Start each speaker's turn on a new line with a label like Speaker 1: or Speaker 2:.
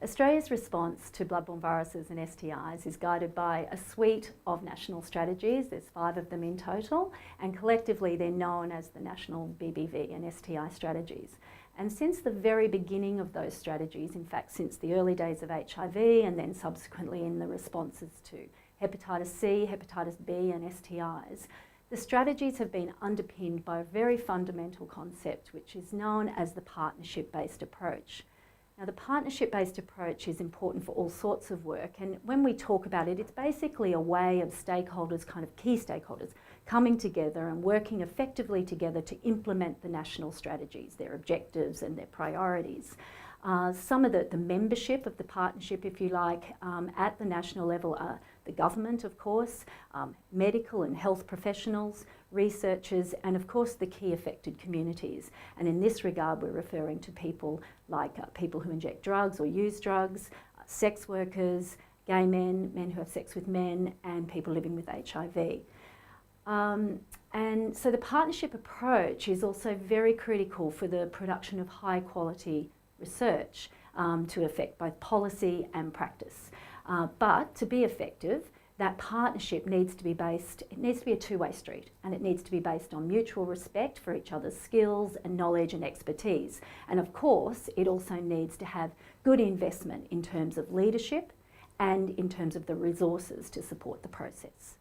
Speaker 1: Australia's response to bloodborne viruses and STIs is guided by a suite of national strategies. There's 5 of them in total, and collectively they're known as the National BBV and STI Strategies. And since the very beginning of those strategies, in fact since the early days of HIV and then subsequently in the responses to hepatitis C, hepatitis B and STIs, the strategies have been underpinned by a very fundamental concept which is known as the partnership-based approach. Now, the partnership-based approach is important for all sorts of work, and when we talk about it, it's basically a way of stakeholders, kind of key stakeholders, coming together and working effectively together to implement the national strategies, their objectives and their priorities. Some of the membership of the partnership, if you like, at the national level are the government, of course, medical and health professionals, researchers, and of course the key affected communities. And in this regard, we're referring to people like people who inject drugs or use drugs, sex workers, gay men, men who have sex with men, and people living with HIV. And so the partnership approach is also very critical for the production of high quality research to affect both policy and practice. But to be effective, that partnership needs to be based, it needs to be a two-way street, and it needs to be based on mutual respect for each other's skills and knowledge and expertise. And of course, it also needs to have good investment in terms of leadership and in terms of the resources to support the process.